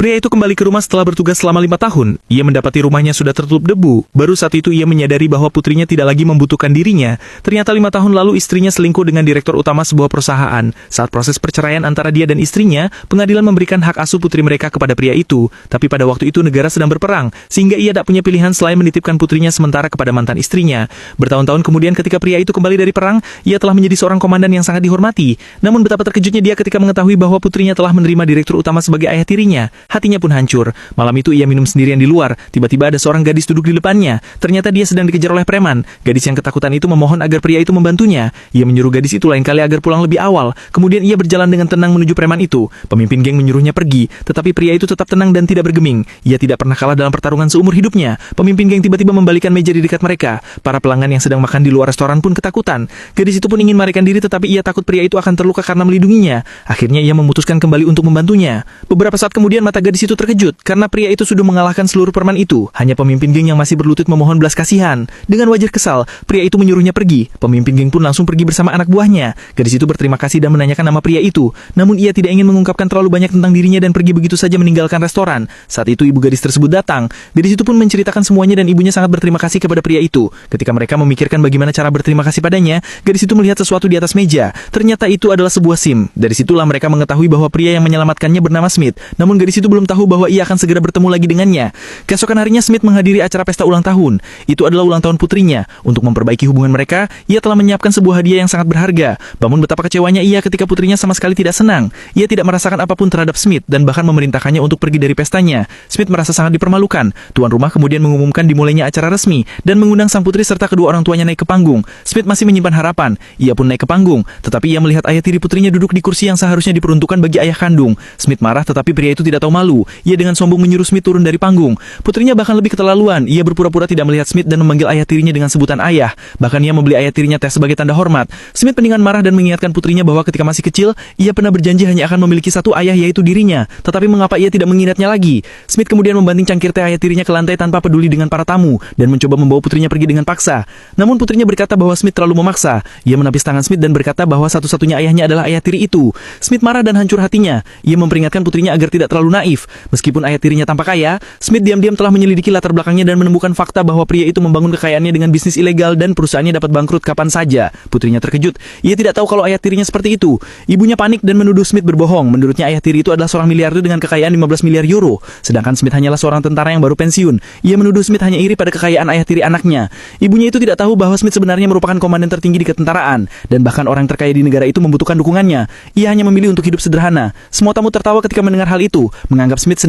Pria itu kembali ke rumah setelah bertugas selama 5 tahun. Ia mendapati rumahnya sudah tertutup debu. Baru saat itu ia menyadari bahwa putrinya tidak lagi membutuhkan dirinya. Ternyata 5 tahun lalu istrinya selingkuh dengan direktur utama sebuah perusahaan. Saat proses perceraian antara dia dan istrinya, pengadilan memberikan hak asuh putri mereka kepada pria itu. Tapi pada waktu itu negara sedang berperang, sehingga ia tak punya pilihan selain menitipkan putrinya sementara kepada mantan istrinya. Bertahun-tahun kemudian ketika pria itu kembali dari perang, ia telah menjadi seorang komandan yang sangat dihormati. Namun betapa terkejutnya dia ketika mengetahui bahwa putrinya telah menerima direktur utama sebagai ayah tirinya. Hatinya pun hancur. Malam itu ia minum sendirian di luar. Tiba-tiba ada seorang gadis duduk di depannya. Ternyata dia sedang dikejar oleh preman. Gadis yang ketakutan itu memohon agar pria itu membantunya. Ia menyuruh gadis itu lain kali agar pulang lebih awal. Kemudian ia berjalan dengan tenang menuju preman itu. Pemimpin geng menyuruhnya pergi, tetapi pria itu tetap tenang dan tidak bergeming. Ia tidak pernah kalah dalam pertarungan seumur hidupnya. Pemimpin geng tiba-tiba membalikan meja di dekat mereka. Para pelanggan yang sedang makan di luar restoran pun ketakutan. Gadis itu pun ingin melarikan diri, tetapi ia takut pria itu akan terluka karena melindunginya. Akhirnya ia memutuskan kembali untuk membantunya. Beberapa saat kemudian mata gadis itu terkejut karena pria itu sudah mengalahkan seluruh preman itu. Hanya pemimpin geng yang masih berlutut memohon belas kasihan. Dengan wajah kesal, pria itu menyuruhnya pergi. Pemimpin geng pun langsung pergi bersama anak buahnya. Gadis itu berterima kasih dan menanyakan nama pria itu. Namun ia tidak ingin mengungkapkan terlalu banyak tentang dirinya dan pergi begitu saja meninggalkan restoran. Saat itu ibu gadis tersebut datang. Gadis itu pun menceritakan semuanya dan ibunya sangat berterima kasih kepada pria itu. Ketika mereka memikirkan bagaimana cara berterima kasih padanya, gadis itu melihat sesuatu di atas meja. Ternyata itu adalah sebuah SIM. Dari situlah mereka mengetahui bahwa pria yang menyelamatkannya bernama Smith. Namun gadis itu belum tahu bahwa ia akan segera bertemu lagi dengannya. Keesokan harinya Smith menghadiri acara pesta ulang tahun. Itu adalah ulang tahun putrinya. Untuk memperbaiki hubungan mereka, ia telah menyiapkan sebuah hadiah yang sangat berharga. Namun betapa kecewanya ia ketika putrinya sama sekali tidak senang. Ia tidak merasakan apapun terhadap Smith dan bahkan memerintahkannya untuk pergi dari pestanya. Smith merasa sangat dipermalukan. Tuan rumah kemudian mengumumkan dimulainya acara resmi dan mengundang sang putri serta kedua orang tuanya naik ke panggung. Smith masih menyimpan harapan. Ia pun naik ke panggung, tetapi ia melihat ayah tiri putrinya duduk di kursi yang seharusnya diperuntukkan bagi ayah kandung. Smith marah, tetapi pria itu tidak tahu malu. Ia dengan sombong menyuruh Smith turun dari panggung. Putrinya bahkan lebih keterlaluan. Ia berpura-pura tidak melihat Smith dan memanggil ayah tirinya dengan sebutan ayah. Bahkan ia membeli ayah tirinya teh sebagai tanda hormat. Smith dengan marah dan mengingatkan putrinya bahwa ketika masih kecil, ia pernah berjanji hanya akan memiliki satu ayah, yaitu dirinya. Tetapi mengapa ia tidak mengingatnya lagi? Smith kemudian membanting cangkir teh ayah tirinya ke lantai tanpa peduli dengan para tamu dan mencoba membawa putrinya pergi dengan paksa. Namun putrinya berkata bahwa Smith terlalu memaksa. Ia menepis tangan Smith dan berkata bahwa satu-satunya ayahnya adalah ayah tiri itu. Smith marah dan hancur hatinya. Ia memperingatkan putrinya agar tidak terlalu naif. Meskipun ayah tirinya tampak kaya, Smith diam-diam telah menyelidiki latar belakangnya dan menemukan fakta bahwa pria itu membangun kekayaannya dengan bisnis ilegal dan perusahaannya dapat bangkrut kapan saja. Putrinya terkejut. Ia tidak tahu kalau ayah tirinya seperti itu. Ibunya panik dan menuduh Smith berbohong. Menurutnya ayah tiri itu adalah seorang miliarder dengan kekayaan 15 miliar euro. Sedangkan Smith hanyalah seorang tentara yang baru pensiun. Ia menuduh Smith hanya iri pada kekayaan ayah tiri anaknya. Ibunya itu tidak tahu bahwa Smith sebenarnya merupakan komandan tertinggi di ketentaraan dan bahkan orang terkaya di negara itu membutuhkan dukungannya. Ia hanya memilih untuk hidup sederhana. Semua tamu tertawa ketika mendengar hal itu, menganggap Smith sedang